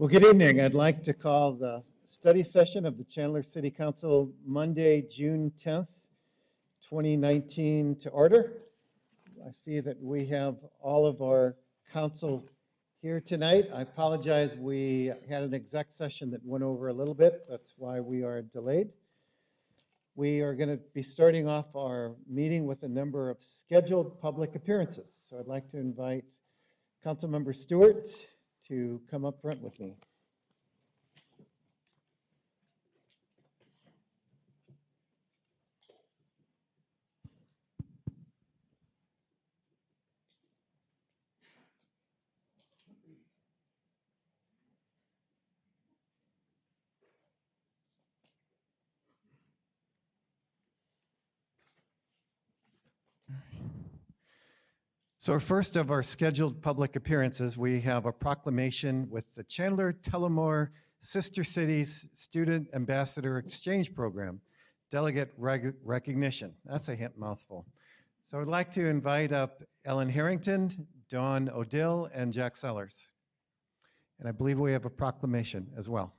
Well, good evening. I'd like to call the study session of the Chandler City Council Monday, June 10th, 2019 to order. I see that we have all of our council here tonight. I apologize, we had an exec session that went over a little bit. That's why we are delayed. We are going to be starting off our meeting with a number of scheduled public appearances. So I'd like to invite Councilmember Stewart to come up front with me. So first of our scheduled public appearances, we have a proclamation with the Chandler Tullamore Sister Cities Student Ambassador Exchange Program, Delegate Recognition. That's a mouthful. So I'd like to invite up Ellen Harrington, Dawn O'Dill, and Jack Sellers. And I believe we have a proclamation as well.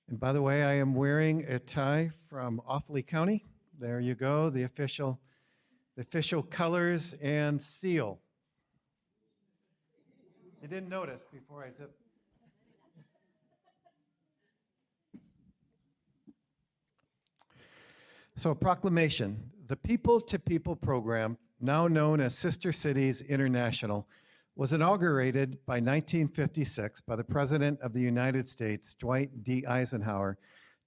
And by the way, I am wearing a tie from Offaly County. There you go, the official colors and seal. You didn't notice before I zipped. So a proclamation, the People to People program, now known as Sister Cities International, was inaugurated by 1956 by the President of the United States, Dwight D. Eisenhower,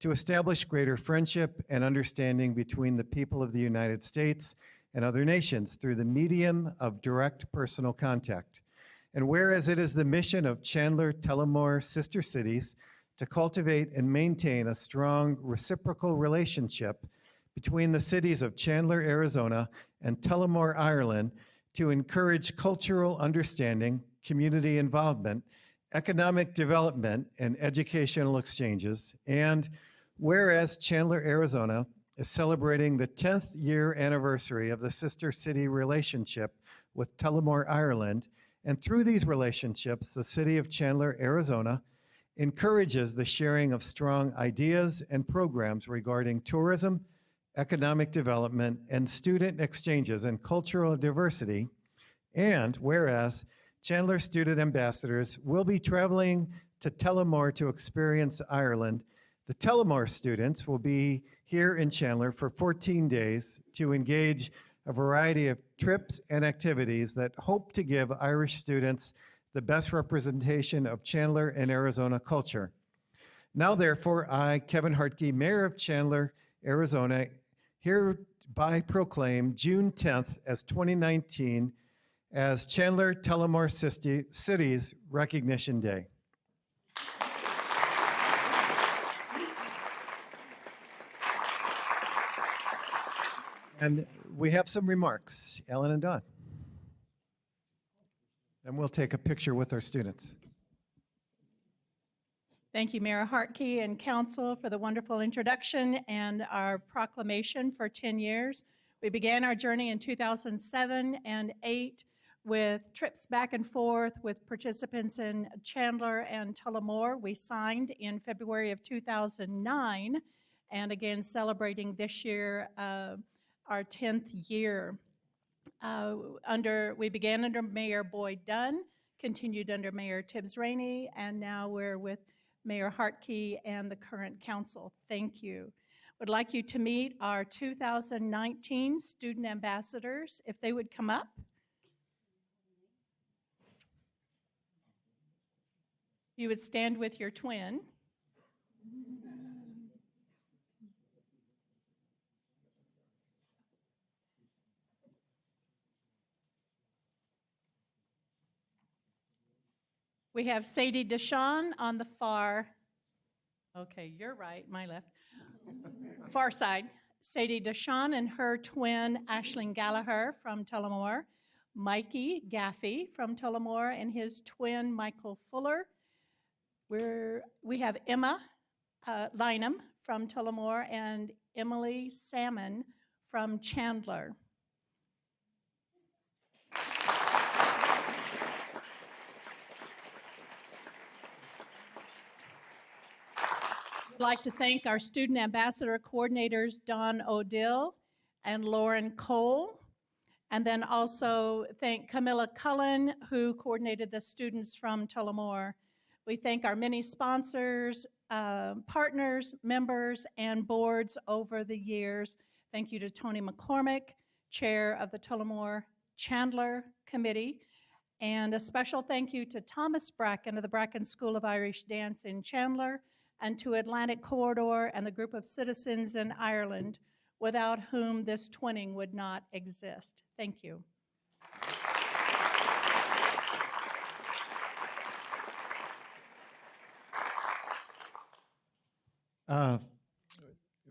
to establish greater friendship and understanding between the people of the United States and other nations through the medium of direct personal contact. And whereas it is the mission of Chandler Tullamore Sister Cities to cultivate and maintain a strong reciprocal relationship between the cities of Chandler, Arizona, and Tullamore, Ireland, to encourage cultural understanding, community involvement, economic development, and educational exchanges. And whereas Chandler, Arizona is celebrating the 10th year anniversary of the sister city relationship with Tullamore, Ireland, and through these relationships, the city of Chandler, Arizona encourages the sharing of strong ideas and programs regarding tourism, economic development, and student exchanges and cultural diversity. And whereas Chandler student ambassadors will be traveling to Tullamore to experience Ireland, the Tullamore students will be here in Chandler for 14 days to engage a variety of trips and activities that hope to give Irish students the best representation of Chandler and Arizona culture. Now, therefore, I, Kevin Hartke, Mayor of Chandler, Arizona, hereby proclaim June 10th as 2019 as Chandler Tullamore Cities Recognition Day. And we have some remarks, Ellen and Dawn. And we'll take a picture with our students. Thank you, Mayor Hartke and Council, for the wonderful introduction and our proclamation for 10 years. We began our journey in 2007 and 8 with trips back and forth with participants in Chandler and Tullamore. We signed in February of 2009, and again celebrating this year our 10th year. We began under Mayor Boyd Dunn, continued under Mayor Tibbs Rainey, and now we're with Mayor Hartke and the current council. Thank you. Would like you to meet our 2019 student ambassadors, if they would come up. You would stand with your twin. We have Sadie Deshawn on the far, okay, you're right, my left, far side. Sadie Deshawn and her twin, Aisling Gallagher from Tullamore. Mikey Gaffey from Tullamore and his twin, Michael Fuller. We have Emma Lynham from Tullamore and Emily Salmon from Chandler. I'd like to thank our student ambassador coordinators, Dawn O'Dill and Lauren Cole. And then also thank Camilla Cullen, who coordinated the students from Tullamore. We thank our many sponsors, partners, members, and boards over the years. Thank you to Tony McCormick, chair of the Tullamore Chandler Committee. And a special thank you to Thomas Bracken of the Bracken School of Irish Dance in Chandler, and to Atlantic Corridor and the group of citizens in Ireland, without whom this twinning would not exist. Thank you.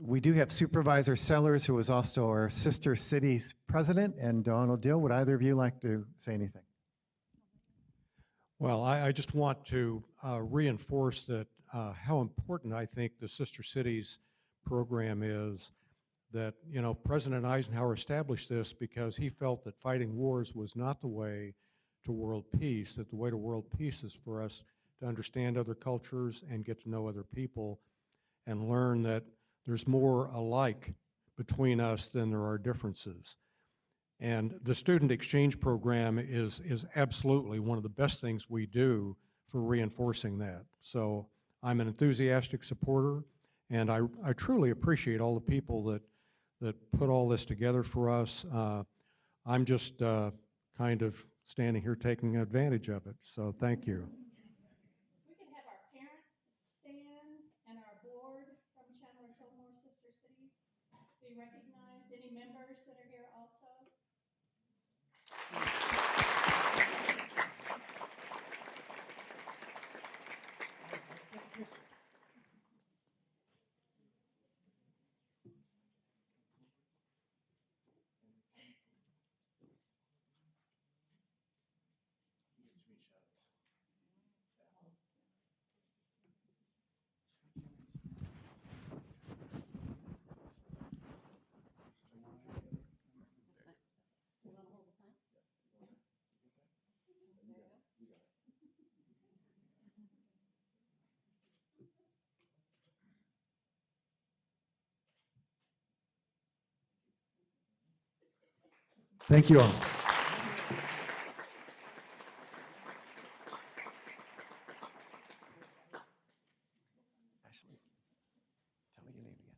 We do have Supervisor Sellers, who is also our sister city's president, and Dawn O'Dill. Would either of you like to say anything? Well, I just want to reinforce that how important I think the Sister Cities program is. That, you know, President Eisenhower established this because he felt that fighting wars was not the way to world peace, that the way to world peace is for us to understand other cultures and get to know other people and learn that there's more alike between us than there are differences. And the student exchange program is absolutely one of the best things we do for reinforcing that. So I'm an enthusiastic supporter, and I truly appreciate all the people that put all this together for us. I'm just kind of standing here taking advantage of it, so thank you. We can have our parents stand and our board from Chandler Tullamore Sister Cities be recognized. Any members that are here also? Thank you all. Ashley, tell me your name again.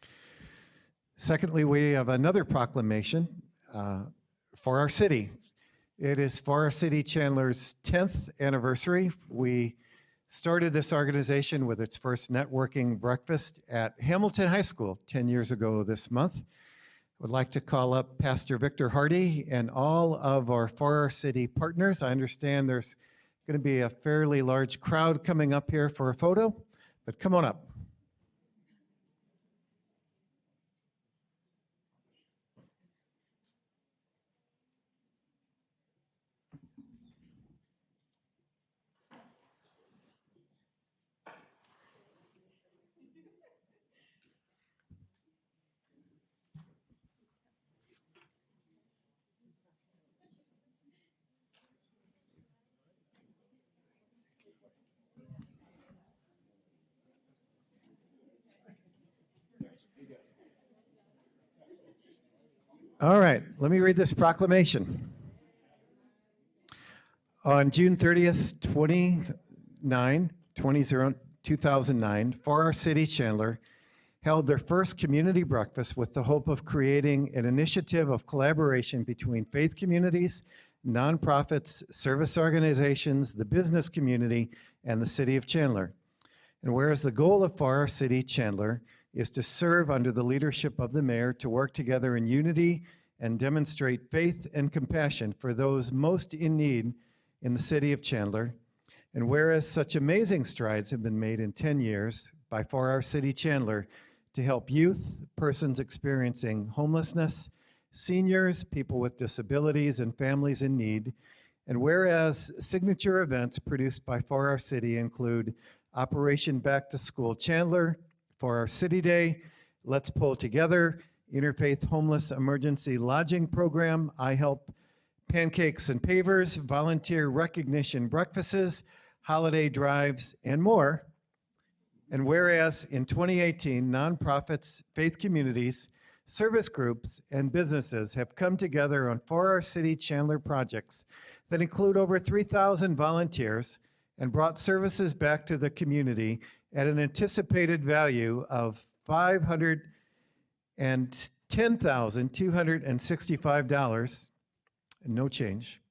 Sadie. Secondly, we have another proclamation for our city. It is for our city Chandler's 10th anniversary. We started this organization with its first networking breakfast at Hamilton High School 10 years ago this month. I would like to call up Pastor Victor Hardy and all of our For Our City partners. I understand there's going to be a fairly large crowd coming up here for a photo, but come on up. All right, let me read this proclamation. On June 30th, 2009, For Our City Chandler held their first community breakfast with the hope of creating an initiative of collaboration between faith communities, nonprofits, service organizations, the business community, and the city of Chandler. And whereas the goal of For Our City Chandler is to serve under the leadership of the mayor to work together in unity and demonstrate faith and compassion for those most in need in the city of Chandler. And whereas such amazing strides have been made in 10 years by For Our City Chandler to help youth, persons experiencing homelessness, seniors, people with disabilities, and families in need. And whereas signature events produced by For Our City include Operation Back to School Chandler, For Our City Day, Let's Pull Together, Interfaith Homeless Emergency Lodging Program, I Help pancakes and pavers, volunteer recognition breakfasts, holiday drives, and more. And whereas in 2018, nonprofits, faith communities, service groups, and businesses have come together on 4 Our City Chandler projects that include over 3,000 volunteers and brought services back to the community at an anticipated value of $510,265, and no change.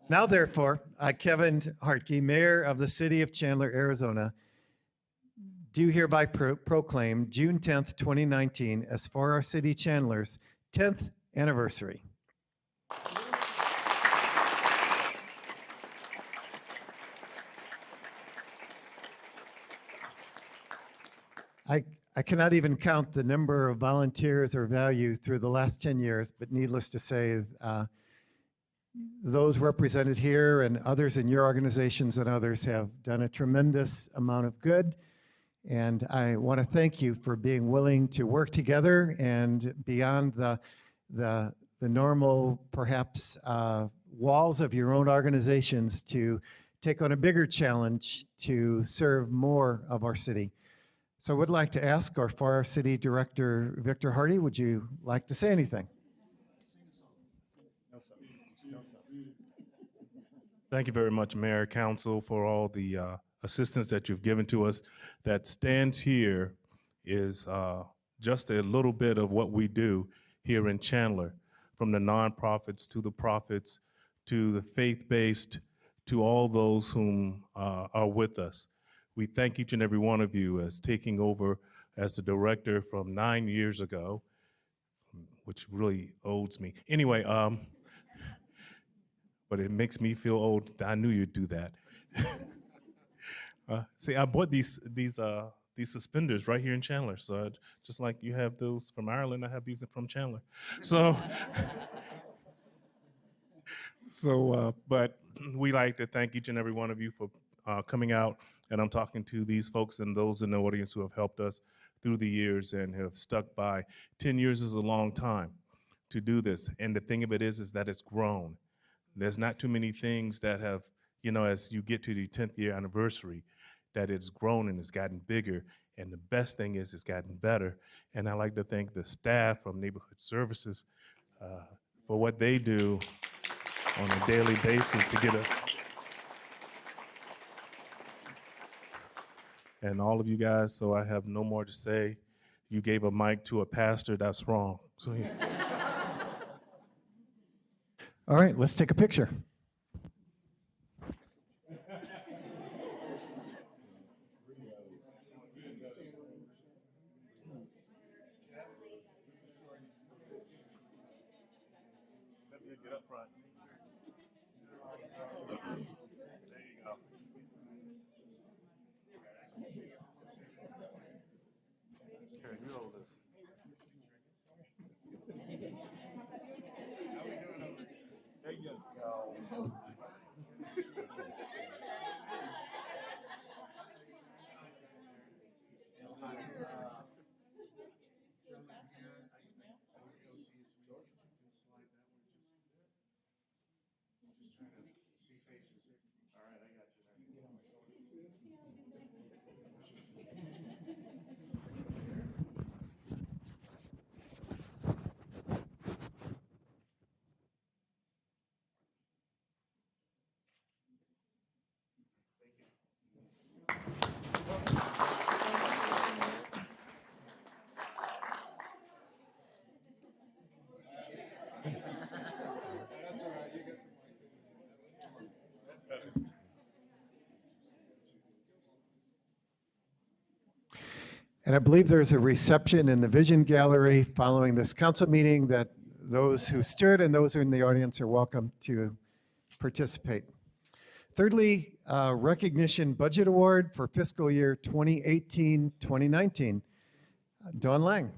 Now, therefore, I, Kevin Hartke, Mayor of the City of Chandler, Arizona, do hereby proclaim June 10th, 2019 as 4 Our City Chandler's 10th anniversary. I cannot even count the number of volunteers or value through the last 10 years, but needless to say, those represented here and others in your organizations and others have done a tremendous amount of good. And I want to thank you for being willing to work together and beyond the normal, perhaps, walls of your own organizations to take on a bigger challenge to serve more of our city. So I would like to ask our 4 Our City Director, Victor Hardy, would you like to say anything? Thank you very much, Mayor, Council, for all the assistance that you've given to us. That stands here is just a little bit of what we do here in Chandler, from the nonprofits to the profits to the faith-based to all those whom are with us. We thank each and every one of you as taking over as the director from 9 years ago, which really owes me. Anyway, but it makes me feel old. I knew you'd do that. See, I bought these suspenders right here in Chandler. So just like you have those from Ireland, I have these from Chandler. So, but we like to thank each and every one of you for coming out. And I'm talking to these folks and those in the audience who have helped us through the years and have stuck by. 10 years is a long time to do this. And the thing of it is that it's grown. There's not too many things that have, you know, as you get to the 10th year anniversary, that it's grown and it's gotten bigger. And the best thing is it's gotten better. And I like to thank the staff from Neighborhood Services for what they do on a daily basis to get us. And all of you guys, so I have no more to say. You gave a mic to a pastor, that's wrong. So, yeah. All right, let's take a picture. Get up front. There you go. Here, you hold this. There you go. And I believe there's a reception in the Vision Gallery following this council meeting that those who stood and those who are in the audience are welcome to participate. Thirdly, recognition budget award for fiscal year 2018-2019. Dawn Lang.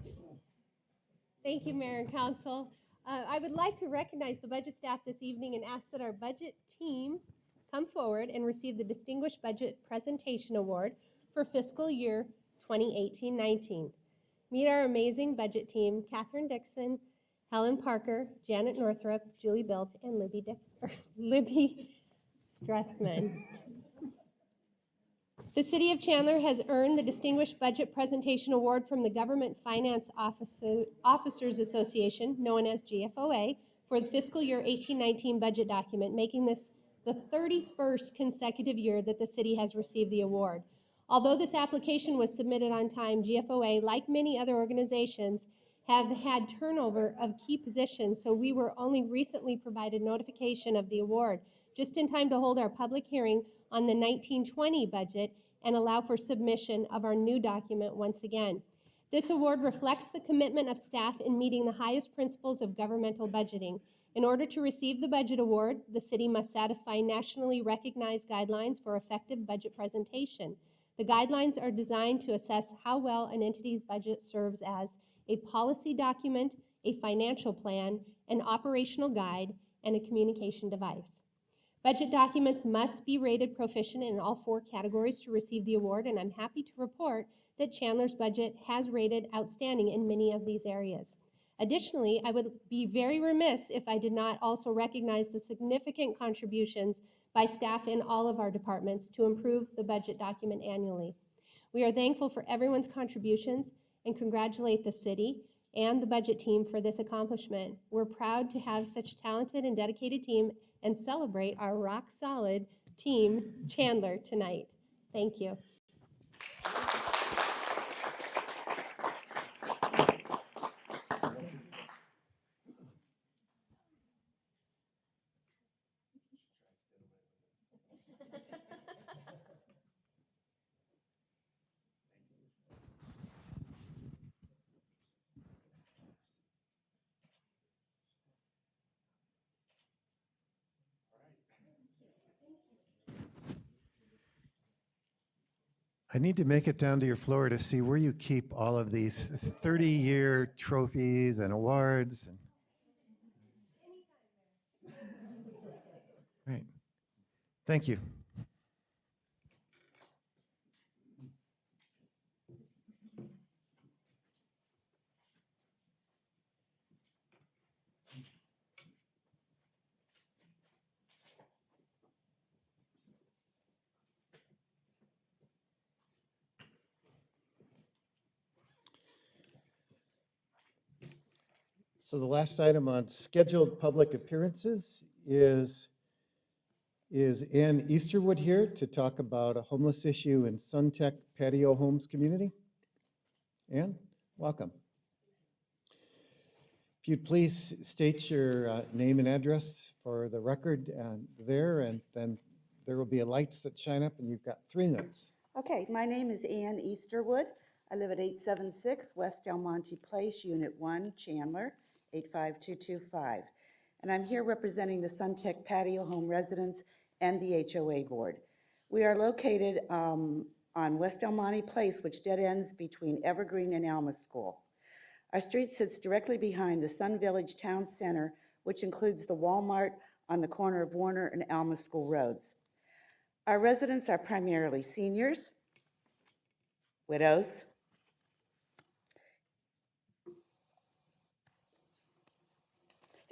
Thank you, Mayor and Council. I would like to recognize the budget staff this evening and ask that our budget team come forward and receive the Distinguished Budget Presentation Award for fiscal year 2018-19. Meet our amazing budget team, Catherine Dixon, Helen Parker, Janet Northrup, Julie Bilt, and Libby Stressman. The City of Chandler has earned the Distinguished Budget Presentation Award from the Government Finance Officers Association, known as GFOA, for the fiscal year 1819 budget document, making this the 31st consecutive year that the city has received the award. Although this application was submitted on time, GFOA, like many other organizations, have had turnover of key positions, so we were only recently provided notification of the award, just in time to hold our public hearing on the 1920 budget and allow for submission of our new document once again. This award reflects the commitment of staff in meeting the highest principles of governmental budgeting. In order to receive the budget award, the city must satisfy nationally recognized guidelines for effective budget presentation. The guidelines are designed to assess how well an entity's budget serves as a policy document, a financial plan, an operational guide, and a communication device. Budget documents must be rated proficient in all 4 categories to receive the award, and I'm happy to report that Chandler's budget has rated outstanding in many of these areas. Additionally, I would be very remiss if I did not also recognize the significant contributions by staff in all of our departments to improve the budget document annually. We are thankful for everyone's contributions and congratulate the city and the budget team for this accomplishment. We're proud to have such talented and dedicated team and celebrate our rock-solid team, Chandler, tonight. Thank you. I need to make it down to your floor to see where you keep all of these 30-year trophies and awards. Right. Thank you. So the last item on scheduled public appearances is Ann Easterwood here to talk about a homeless issue in Suntech Patio Homes community. Ann, welcome. If you'd please state your name and address for the record there, and then there will be lights that shine up, and you've got 3 minutes. Okay, my name is Ann Easterwood. I live at 876 West Del Monte Place, Unit 1, Chandler, 85225. And I'm here representing the Suntech Patio Home residents and the HOA board. We are located on West Del Monte Place, which dead ends between Evergreen and Alma School. Our street sits directly behind the Sun Village Town Center, which includes the Walmart on the corner of Warner and Alma School Roads. Our residents are primarily seniors, widows,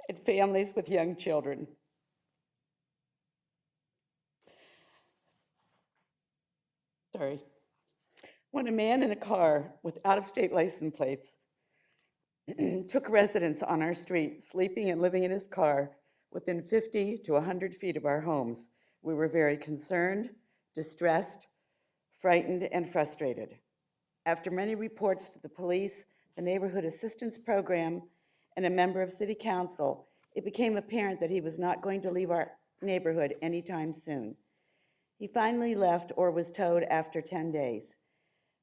and families with young children. Sorry. When a man in a car with out-of-state license plates took residence on our street, sleeping and living in his car within 50 to 100 feet of our homes, we were very concerned, distressed, frightened, and frustrated. After many reports to the police, the Neighborhood Assistance Program, and a member of City Council, it became apparent that he was not going to leave our neighborhood anytime soon. He finally left or was towed after 10 days.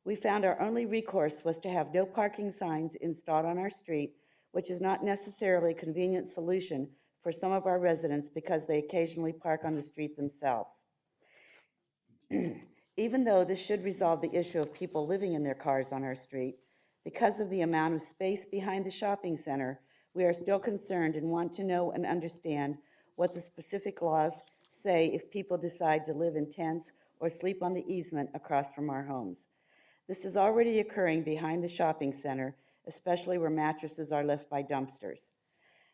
We found our only recourse was to have no parking signs installed on our street, which is not necessarily a convenient solution for some of our residents because they occasionally park on the street themselves. Even though this should resolve the issue of people living in their cars on our street, because of the amount of space behind the shopping center, we are still concerned and want to know and understand what the specific laws say if people decide to live in tents or sleep on the easement across from our homes. This is already occurring behind the shopping center, especially where mattresses are left by dumpsters.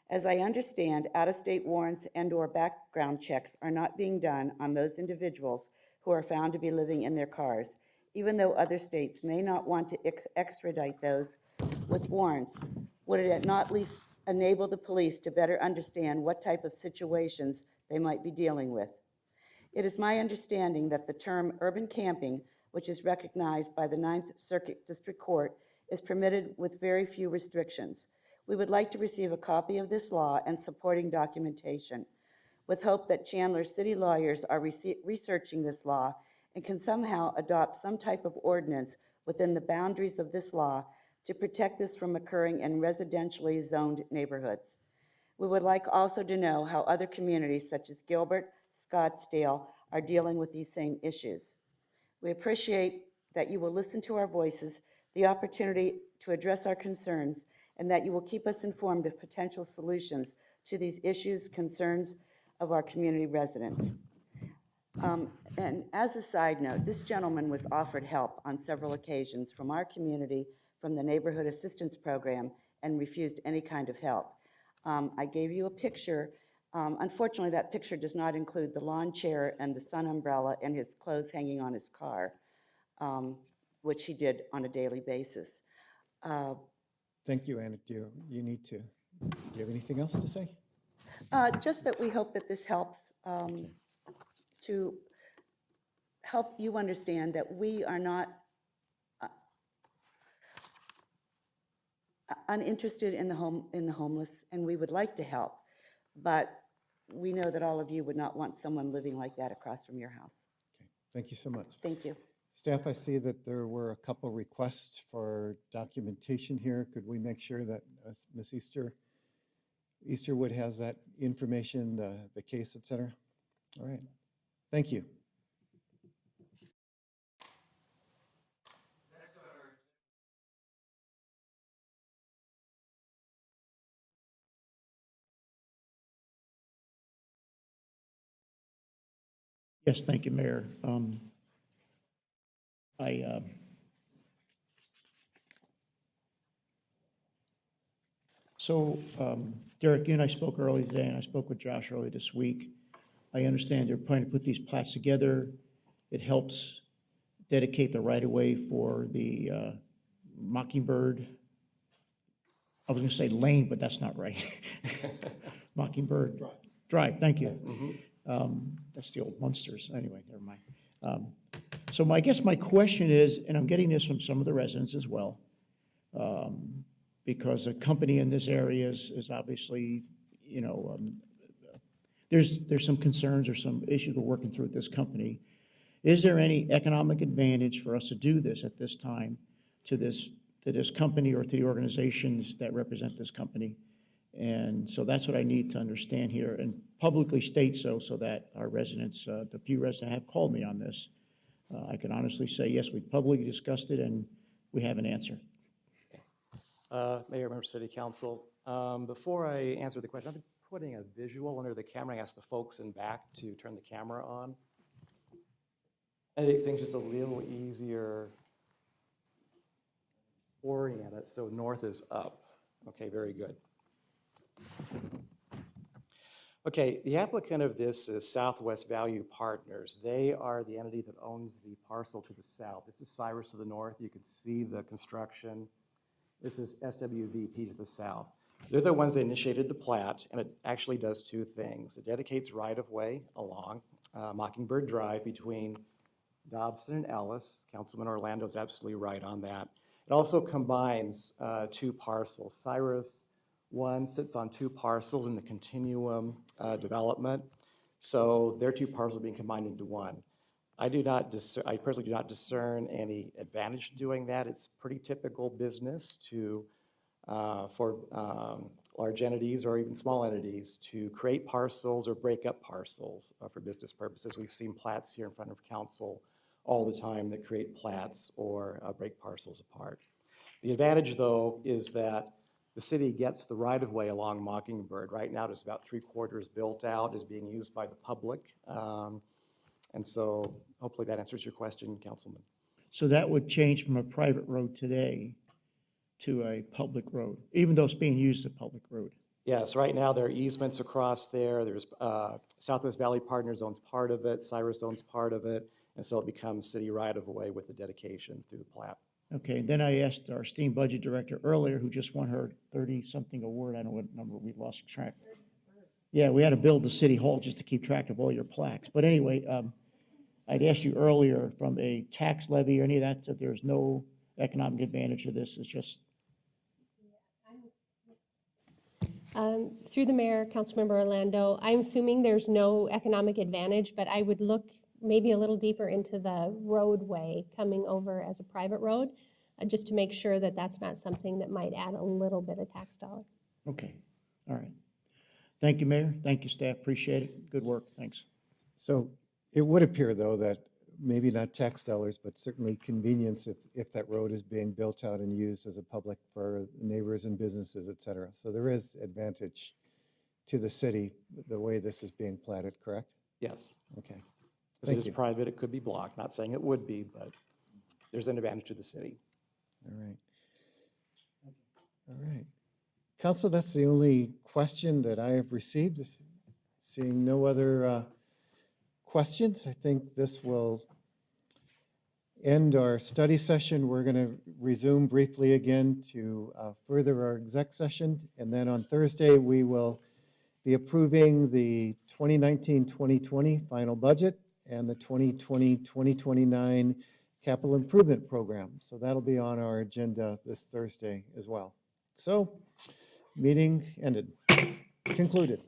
As I understand, out-of-state warrants and/or background checks are not being done on those individuals who are found to be living in their cars, even though other states may not want to extradite those with warrants. Would it not at least enable the police to better understand what type of situations they might be dealing with? It is my understanding that the term urban camping, which is recognized by the Ninth Circuit District Court, is permitted with very few restrictions. We would like to receive a copy of this law and supporting documentation, with hope that Chandler city lawyers are researching this law and can somehow adopt some type of ordinance within the boundaries of this law to protect this from occurring in residentially zoned neighborhoods. We would like also to know how other communities such as Gilbert, Scottsdale are dealing with these same issues. We appreciate that you will listen to our voices, the opportunity to address our concerns, and that you will keep us informed of potential solutions to these issues, concerns of our community residents. And as a side note, this gentleman was offered help on several occasions from our community, from the Neighborhood Assistance Program, and refused any kind of help. I gave you a picture. Unfortunately, that picture does not include the lawn chair and the sun umbrella and his clothes hanging on his car, which he did on a daily basis. Thank you, Anna. Do you have anything else to say? Just that we hope that this helps to help you understand that we are not uninterested in the homeless, and we would like to help, but we know that all of you would not want someone living like that across from your house. Okay. Thank you so much. Thank you. Staff, I see that there were a couple requests for documentation here. Could we make sure that Ms. Easterwood has that information, the case, et cetera? All right. Thank you. Yes, thank you, Mayor. Derek, you and I spoke earlier today, and I spoke with Josh earlier this week. I understand they're planning to put these plats together. It helps dedicate the right-of-way for the Mockingbird. I was going to say lane, but that's not right. Mockingbird Drive, thank you. That's the old Munsters. Anyway, never mind. So I guess my question is, and I'm getting this from some of the residents as well, because a company in this area is obviously, there's some concerns or some issues we're working through with this company. Is there any economic advantage for us to do this at this time to this company or to the organizations that represent this company? And so that's what I need to understand here and publicly state so that our residents, the few residents have called me on this, I can honestly say, yes, we publicly discussed it and we have an answer. Mayor, members of City Council, before I answer the question, I've been putting a visual under the camera. I asked the folks in back to turn the camera on. I think things just a little easier orient it. So north is up. Okay, very good. Okay, the applicant of this is Southwest Value Partners. They are the entity that owns the parcel to the south. This is Cyrus to the north. You can see the construction. This is SWVP to the south. They're the ones that initiated the plat, and it actually does two things. It dedicates right-of-way along Mockingbird Drive between Dobson and Ellis. Councilman Orlando is absolutely right on that. It also combines two parcels. Cyrus 1 sits on two parcels in the continuum development. So their two parcels being combined into one. I personally do not discern any advantage to doing that. It's pretty typical business for large entities or even small entities to create parcels or break up parcels for business purposes. We've seen plats here in front of council all the time that create plats or break parcels apart. The advantage, though, is that the city gets the right-of-way along Mockingbird. Right now, it's about 3/4 built out, is being used by the public. And so hopefully that answers your question, Councilman. So that would change from a private road today to a public road, even though it's being used as a public road. Yes, right now there are easements across there. There's Southwest Valley Partners owns part of it, Cyrus owns part of it, and so it becomes city right-of-way with the dedication through the plat. Okay, then I asked our esteemed budget director earlier, who just won her 30-something award, I don't know what number, we lost track. Yeah, we had to build the city hall just to keep track of all your plaques. But anyway, I'd asked you earlier, from a tax levy or any of that, that there's no economic advantage to this, it's just, Through the mayor, Councilmember Orlando, I'm assuming there's no economic advantage, but I would look maybe a little deeper into the roadway coming over as a private road, just to make sure that that's not something that might add a little bit of tax dollar. okay, all right. Thank you, Mayor, thank you, staff, appreciate it, good work, thanks. So it would appear, though, that maybe not tax dollars, but certainly convenience if that road is being built out and used as a public for neighbors and businesses, et cetera. So there is advantage to the city, the way this is being platted, correct? Yes, Okay. because it Thank is you. private, it could be blocked, not saying it would be, but there's an advantage to the city. All right. All right. Council, that's the only question that I have received. Seeing no other questions, I think this will end our study session. We're going to resume briefly again to further our exec session. And then on Thursday, we will be approving the 2019-2020 final budget and the 2020-2029 capital improvement program. So that'll be on our agenda this Thursday as well. So, meeting ended, concluded.